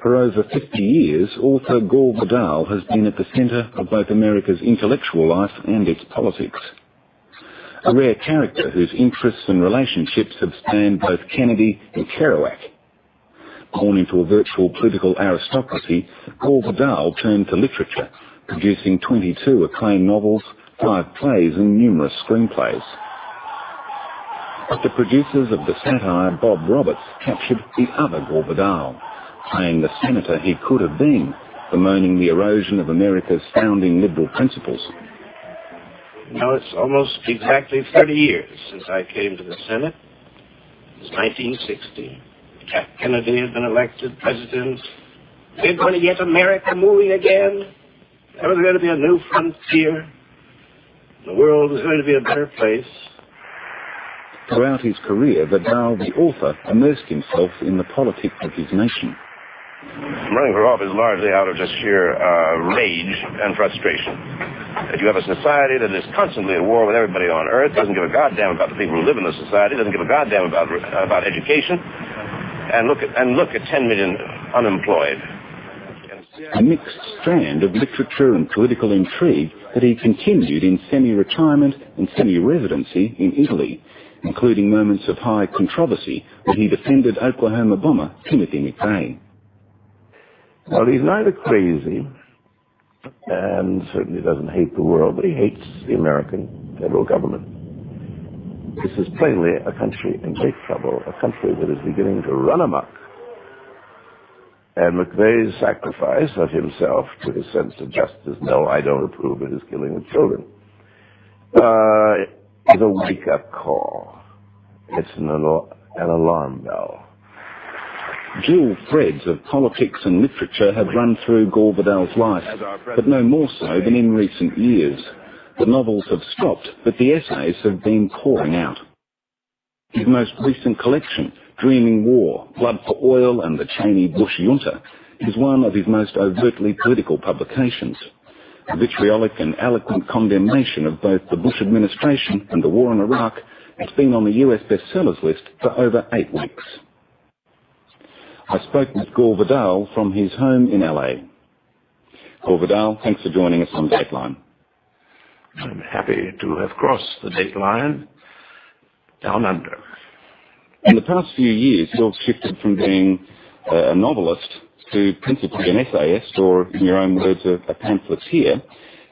For over 50 years, author Gore Vidal has been at the centre of both America's intellectual life and its politics. A rare character whose interests and relationships have spanned both Kennedy and Kerouac. Born into a virtual political aristocracy, Gore Vidal turned to literature, producing 22 acclaimed novels, 5 plays and numerous screenplays. But the producers of the satire Bob Roberts captured the other Gore Vidal, playing the senator he could have been, bemoaning the erosion of America's founding liberal principles. Now it's almost exactly 30 years since I came to the Senate. It was 1960. Jack Kennedy had been elected president. We're going to get America moving again. There was going to be a new frontier. The world was going to be a better place. Throughout his career, Vidal, the author, immersed himself in the politics of his nation. Running for office largely out of just sheer rage and frustration. That you have a society that is constantly at war with everybody on earth, doesn't give a goddamn about the people who live in the society, doesn't give a goddamn about education, and look at 10 million unemployed. A mixed strand of literature and political intrigue that he continued in semi-retirement and semi-residency in Italy, including moments of high controversy when he defended Oklahoma bomber Timothy McVeigh. Well, he's neither crazy and certainly doesn't hate the world, but he hates the American federal government. This is plainly a country in great trouble, a country that is beginning to run amok. And McVeigh's sacrifice of himself to his sense of justice, no, I don't approve of his killing of children, is a wake-up call. It's an alarm bell. Dual threads of politics and literature have run through Gore Vidal's life, but no more so than in recent years. The novels have stopped, but the essays have been pouring out. His most recent collection, Dreaming War, Blood for Oil and the Cheney-Bush Junta, is one of his most overtly political publications. A vitriolic and eloquent condemnation of both the Bush administration and the war in Iraq, it's been on the US bestsellers list for over 8 weeks. I spoke with Gore Vidal from his home in LA. Gore Vidal, thanks for joining us on Dateline. I'm happy to have crossed the date line down under. In the past few years, you've shifted from being a novelist to principally an essayist, or in your own words, a pamphleteer.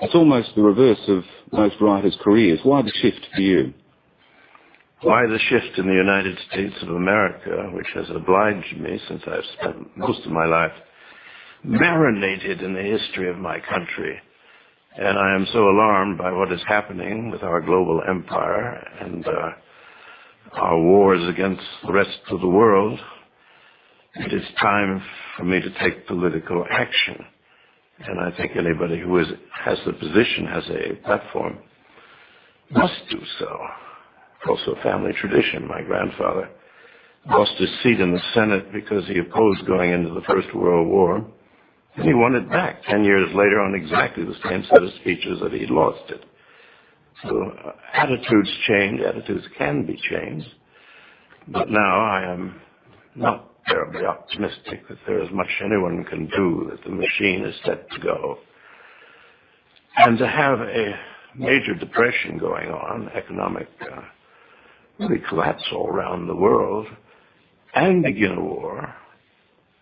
It's almost the reverse of most writers' careers. Why the shift for you? Why the shift in the United States of America, which has obliged me, since I've spent most of my life marinated in the history of my country. And I am so alarmed by what is happening with our global empire and our wars against the rest of the world. It is time for me to take political action. And I think anybody who has the position, has a platform, must do so. It's also a family tradition. My grandfather lost his seat in the Senate because he opposed going into the First World War. And he won it back 10 years later on exactly the same set of speeches that he'd lost it. So attitudes change, attitudes can be changed. But now I am not terribly optimistic that there is much anyone can do, that the machine is set to go. And to have a major depression going on, economic really collapse all around the world, and begin a war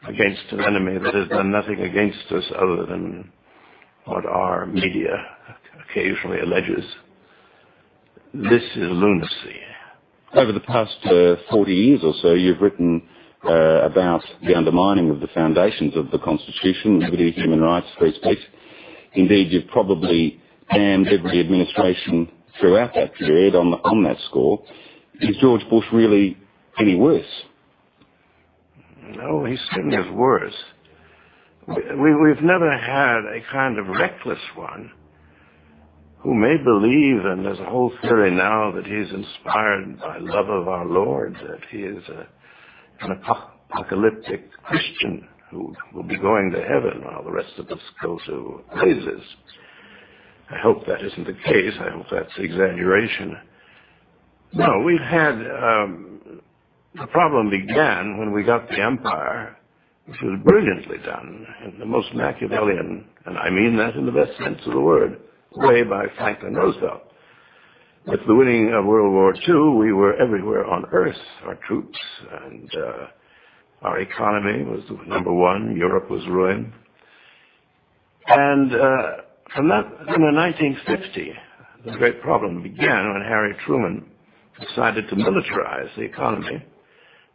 against an enemy that has done nothing against us other than what our media occasionally alleges. This is lunacy. Over the past 40 years or so, you've written about the undermining of the foundations of the Constitution, liberty, human rights, free speech. Indeed, you've probably damned every administration throughout that period on that score. Is George Bush really any worse? No, he certainly is worse. We've never had a kind of reckless one who may believe, and there's a whole theory now that he's inspired by love of our Lord, that he is an apocalyptic Christian who will be going to heaven while the rest of us go to blazes. I hope that isn't the case. I hope that's exaggeration. No, we've had, the problem began when we got the empire which was brilliantly done in the most Machiavellian, and I mean that in the best sense of the word, way by Franklin Roosevelt. With the winning of World War II, we were everywhere on earth, our troops, and our economy was number one. Europe was ruined. And from that, in 1950, the great problem began when Harry Truman decided to militarize the economy,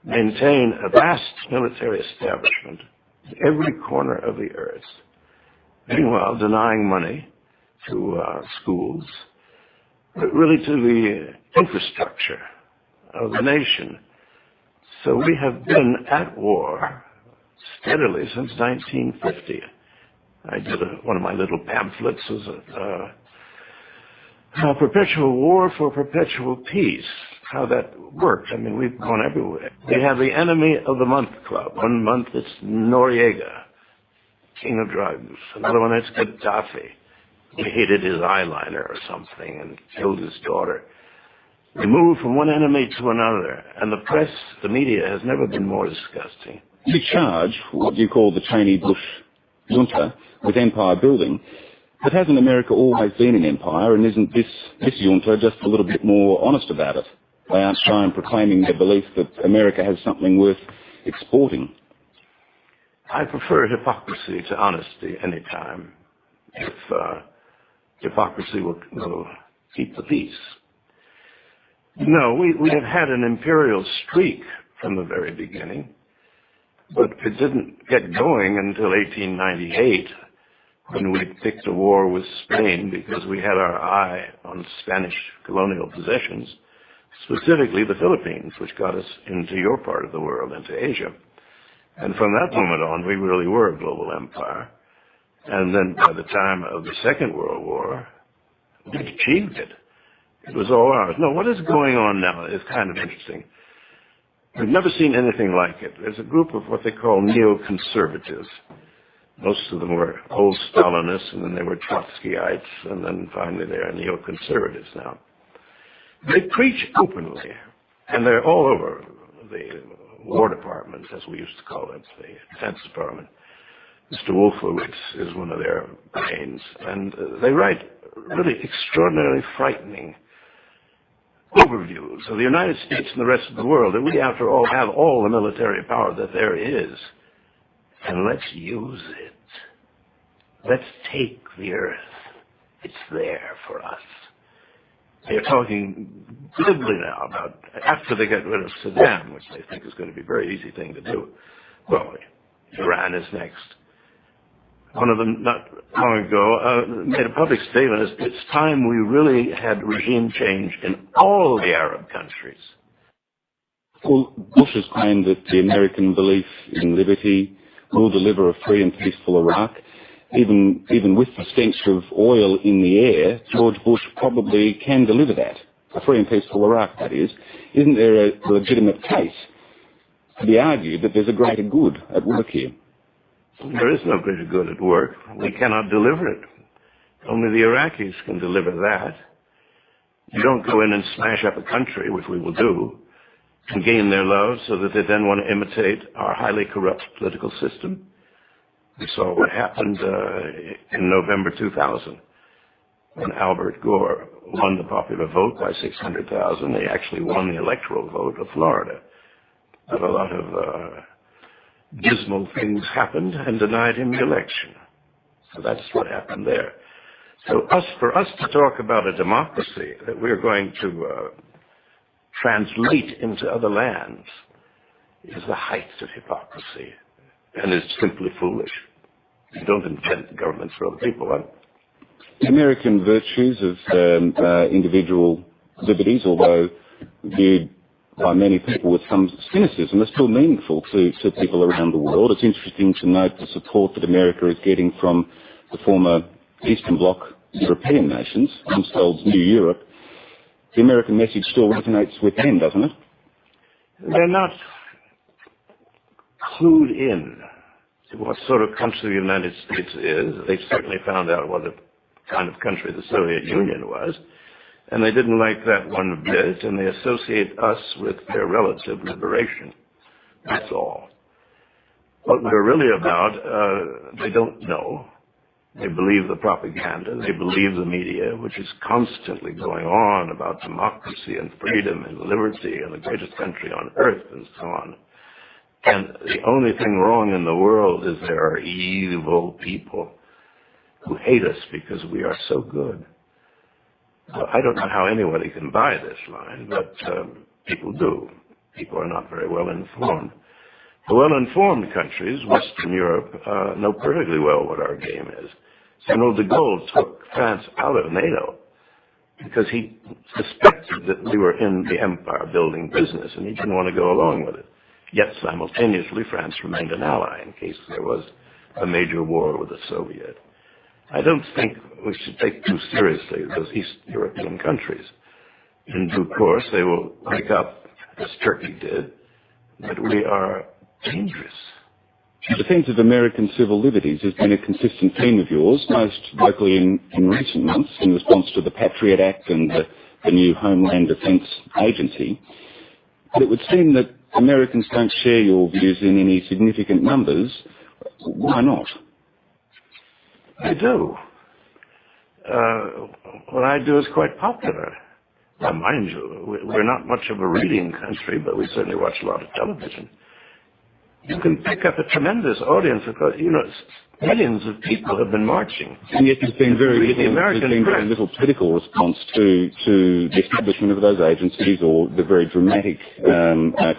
maintain a vast military establishment in every corner of the earth, meanwhile denying money to schools, but really to the infrastructure of the nation. So we have been at war steadily since 1950. I did one of my little pamphlets was a perpetual war for perpetual peace, how that worked. I mean, we've gone everywhere. We have the enemy of the month club. 1 month it's Noriega, king of drugs. Another one it's Gaddafi. We hated his eyeliner or something and killed his daughter. We move from one enemy to another, and the press, the media, has never been more disgusting. You charge what you call the Cheney-Bush junta with empire building, but hasn't America always been an empire, and isn't this junta just a little bit more honest about it? They aren't shy in proclaiming their belief that America has something worth exporting. I prefer hypocrisy to honesty any time, if hypocrisy will keep the peace. No, we have had an imperial streak from the very beginning, but it didn't get going until 1898, when we picked a war with Spain because we had our eye on Spanish colonial possessions, specifically the Philippines, which got us into your part of the world, into Asia. And from that moment on, we really were a global empire. And then by the time of the Second World War, we achieved it. It was all ours. No, what is going on now is kind of interesting. We've never seen anything like it. There's a group of what they call neoconservatives. Most of them were old Stalinists, and then they were Trotskyites, and then finally they're neoconservatives now. They preach openly, and they're all over the War Department, as we used to call it, the Defense Department. Mr. Wolfowitz is one of their brains, and they write really extraordinarily frightening overviews of the United States and the rest of the world, that we, after all, have all the military power that there is, and let's use it. Let's take the earth. It's there for us. They're talking glibly now about, after they get rid of Saddam, which they think is going to be a very easy thing to do, well, Iran is next. One of them, not long ago, made a public statement, it's time we really had regime change in all the Arab countries. Well, Bush has claimed that the American belief in liberty will deliver a free and peaceful Iraq. Even with the stench of oil in the air, George Bush probably can deliver that, a free and peaceful Iraq, that is. Isn't there a legitimate case to be argued that there's a greater good at work here? There is no greater good at work. We cannot deliver it. Only the Iraqis can deliver that. You don't go in and smash up a country, which we will do, and gain their love so that they then want to imitate our highly corrupt political system. We saw what happened in November 2000 when Albert Gore won the popular vote by 600,000. He actually won the electoral vote of Florida. But a lot of dismal things happened and denied him the election. So that's what happened there. So for us to talk about a democracy that we're going to translate into other lands is the height of hypocrisy, and is simply foolish. You don't invent governments for other people, right? The American virtues of individual liberties, although viewed by many people with some cynicism, are still meaningful to people around the world. It's interesting to note the support that America is getting from the former Eastern Bloc European nations, themselves New Europe. The American message still resonates with them, doesn't it? They're not clued in to what sort of country the United States is. They certainly found out what kind of country the Soviet Union was, and they didn't like that one bit, and they associate us with their relative liberation. That's all. what we're really about, they don't know. They believe the propaganda. They believe the media, which is constantly going on about democracy and freedom and liberty and the greatest country on earth and so on. And the only thing wrong in the world is there are evil people who hate us because we are so good. Well, I don't know how anybody can buy this line, but people do. People are not very well informed. The well-informed countries, Western Europe, know perfectly well what our game is. General de Gaulle took France out of NATO because he suspected that we were in the empire-building business, and he didn't want to go along with it. Yet, simultaneously, France remained an ally in case there was a major war with the Soviet. I don't think we should take too seriously those East European countries. In due course, they will wake up, as Turkey did, that we are dangerous. The defence of American civil liberties has been a consistent theme of yours, most vocally in recent months in response to the Patriot Act and the new Homeland Defence Agency. But it would seem that Americans don't share your views in any significant numbers. Why not? They do. What I do is quite popular. Now, mind you, we're not much of a reading country, but we certainly watch a lot of television. You can pick up a tremendous audience because, millions of people have been marching. And yet there's been very little political response to the establishment of those agencies or the very dramatic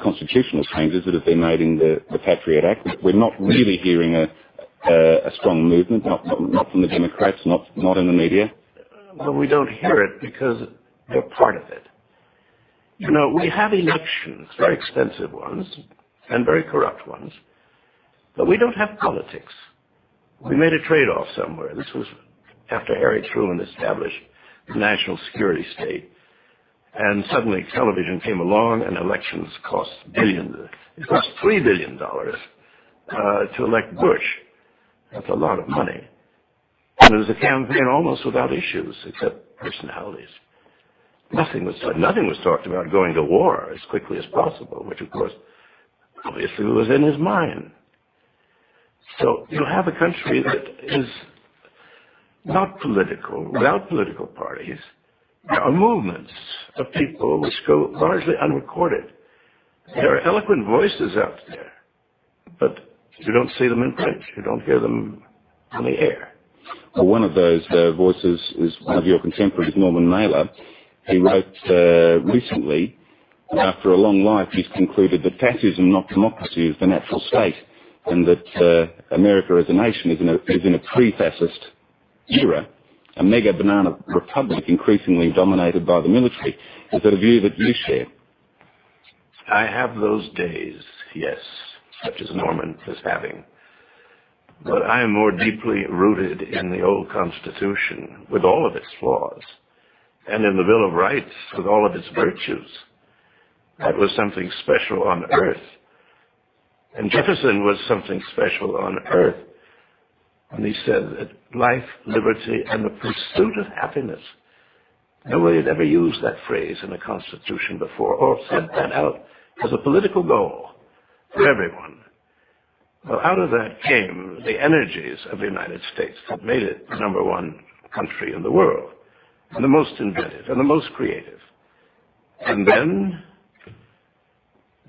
constitutional changes that have been made in the Patriot Act. We're not really hearing a strong movement, not from the Democrats, not in the media. Well, we don't hear it because they're part of it. We have elections, very expensive ones, and very corrupt ones, but we don't have politics. We made a trade-off somewhere. This was after Harry Truman established the national security state, and suddenly television came along and elections cost billions. It cost $3 billion to elect Bush. That's a lot of money. And it was a campaign almost without issues except personalities. Nothing was talked about going to war as quickly as possible, which of course obviously was in his mind. So you have a country that is not political, without political parties. There are movements of people which go largely unrecorded. There are eloquent voices out there, but you don't see them in print. You don't hear them on the air. Well, one of those voices is one of your contemporaries, Norman Mailer. He wrote recently, after a long life, he's concluded that fascism, not democracy, is the natural state, and that America as a nation is in a pre-fascist era, a mega banana republic increasingly dominated by the military. Is that a view that you share? I have those days, yes, such as Norman is having. But I am more deeply rooted in the old Constitution, with all of its flaws, and in the Bill of Rights, with all of its virtues. That was something special on earth. And Jefferson was something special on earth. And he said that life, liberty, and the pursuit of happiness. Nobody had ever used that phrase in a constitution before, or said that out as a political goal for everyone. Well, out of that came the energies of the United States that made it the number one country in the world, and the most inventive, and the most creative. And then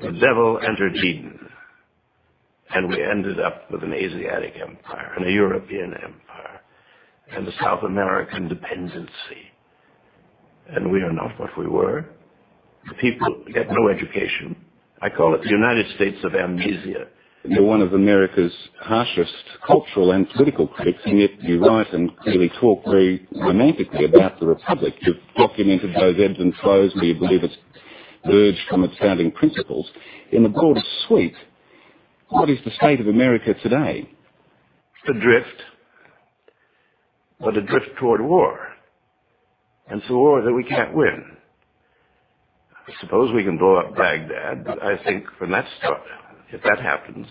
the devil entered Eden, and we ended up with an Asiatic empire, and a European empire, and a South American dependency. And we are not what we were. The people get no education. I call it the United States of amnesia. You're one of America's harshest cultural and political critics, and yet you write and clearly talk very romantically about the Republic. You've documented those ebbs and flows where you believe it's verged from its founding principles. In the broadest sweep, what is the state of America today? Adrift, but adrift toward war. And it's a war that we can't win. I suppose we can blow up Baghdad, but I think from that start, if that happens,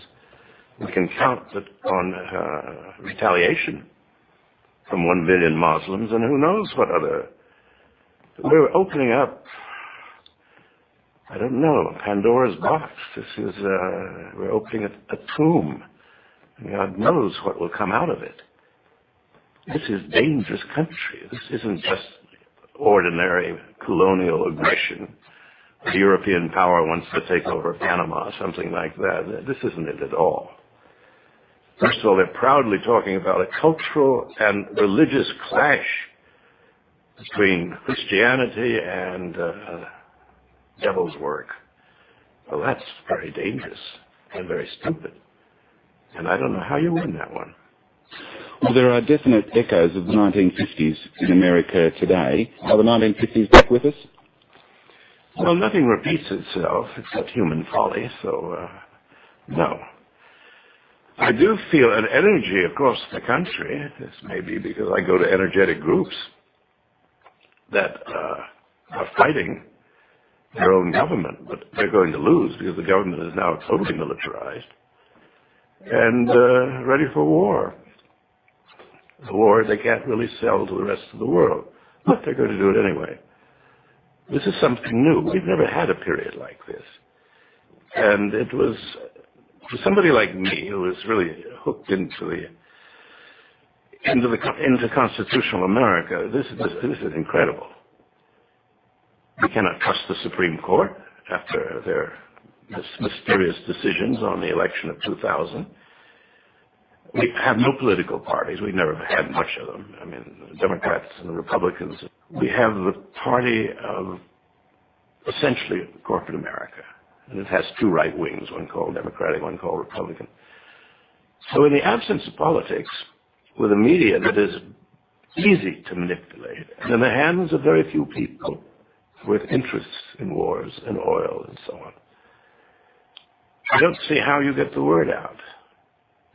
we can count on retaliation from 1 billion Muslims and who knows what other. We're opening up, I don't know, Pandora's box. We're opening a tomb God knows what will come out of it. This is dangerous country. This isn't just ordinary colonial aggression. The European power wants to take over Panama, something like that. This isn't it at all. First of all, they're proudly talking about a cultural and religious clash between Christianity and devil's work. Well, that's very dangerous and very stupid. And I don't know how you win that one. Well, there are definite echoes of the 1950s in America today. Are the 1950s back with us? Well, nothing repeats itself except human folly, so no. I do feel an energy across the country. This may be because I go to energetic groups that are fighting their own government, but they're going to lose because the government is now totally militarized and ready for war. A war they can't really sell to the rest of the world, but they're going to do it anyway. This is something new. We've never had a period like this. And it was, for somebody like me who is really hooked into constitutional America, this is incredible. We cannot trust the Supreme Court after their mysterious decisions on the election of 2000. We have no political parties. We've never had much of them. I mean, the Democrats and the Republicans. We have the party of essentially corporate America. And it has two right wings, one called Democratic, one called Republican. So in the absence of politics, with a media that is easy to manipulate, and in the hands of very few people with interests in wars and oil and so on, I don't see how you get the word out.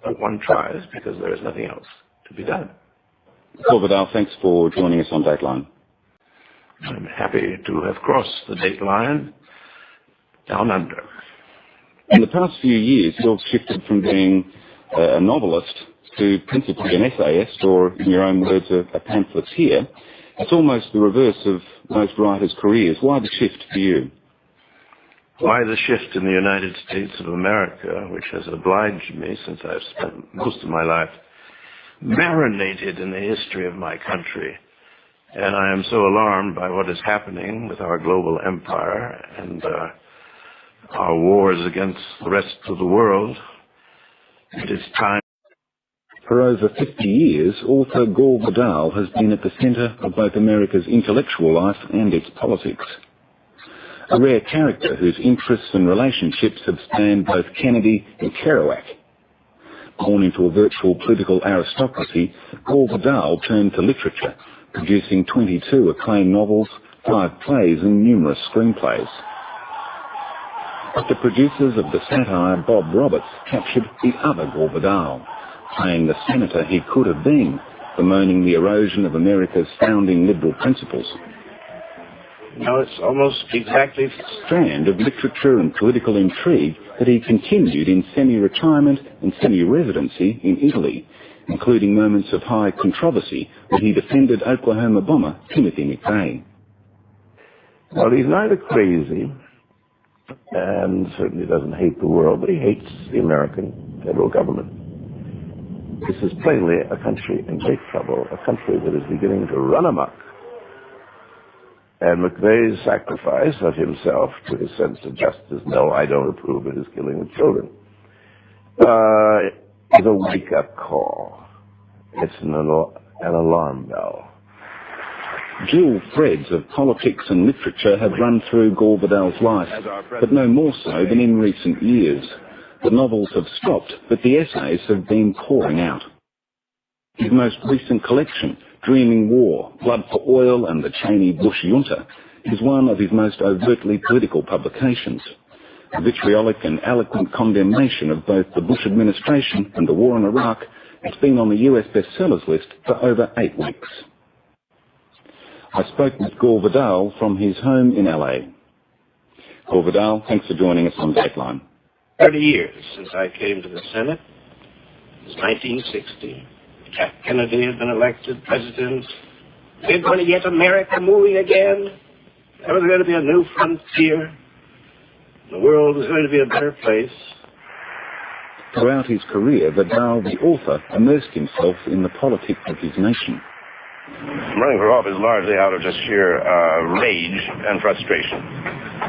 But one tries because there is nothing else to be done. Gore Vidal, thanks for joining us on Dateline. I'm happy to have crossed the date line down under. In the past few years, you've shifted from being a novelist to principally an essayist, or in your own words, a pamphleteer. It's almost the reverse of most writers' careers. Why the shift for you? Why the shift in the United States of America, which has obliged me, since I've spent most of my life marinated in the history of my country. And I am so alarmed by what is happening with our global empire and our wars against the rest of the world. It is time. For over 50 years, author Gore Vidal has been at the centre of both America's intellectual life and its politics. A rare character whose interests and relationships have spanned both Kennedy and Kerouac. Born into a virtual political aristocracy, Gore Vidal turned to literature, producing 22 acclaimed novels, 5 plays and numerous screenplays. But the producers of the satire Bob Roberts captured the other Gore Vidal, playing the senator he could have been, bemoaning the erosion of America's founding liberal principles. No, it's almost exactly A strand of literature and political intrigue that he continued in semi-retirement and semi-residency in Italy, including moments of high controversy when he defended Oklahoma bomber Timothy McVeigh. Well, he's neither crazy and certainly doesn't hate the world, but he hates the American federal government. This is plainly a country in great trouble, a country that is beginning to run amok. And McVeigh's sacrifice of himself to his sense of justice, no, I don't approve of his killing of children, is a wake-up call. It's an alarm bell. Dual threads of politics and literature have run through Gore Vidal's life, but no more so than in recent years. The novels have stopped, but the essays have been pouring out. His most recent collection, Dreaming War, Blood for Oil and the Cheney-Bush Junta, is one of his most overtly political publications. A vitriolic and eloquent condemnation of both the Bush administration and the war in Iraq, it's been on the US bestsellers list for over 8 weeks. I spoke with Gore Vidal from his home in LA. Gore Vidal, thanks for joining us on Dateline. 30 years since I came to the Senate. It was 1960. Kennedy had been elected president. We're going to get America moving again. There was going to be a new frontier. The world was going to be a better place. Throughout his career, Vidal, the author, immersed himself in the politics of his nation. Running for office largely out of just sheer rage and frustration.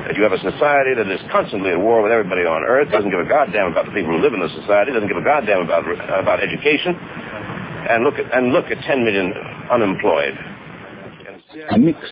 That you have a society that is constantly at war with everybody on earth, doesn't give a goddamn about the people who live in the society, doesn't give a goddamn about education, and look at 10 million unemployed. A mix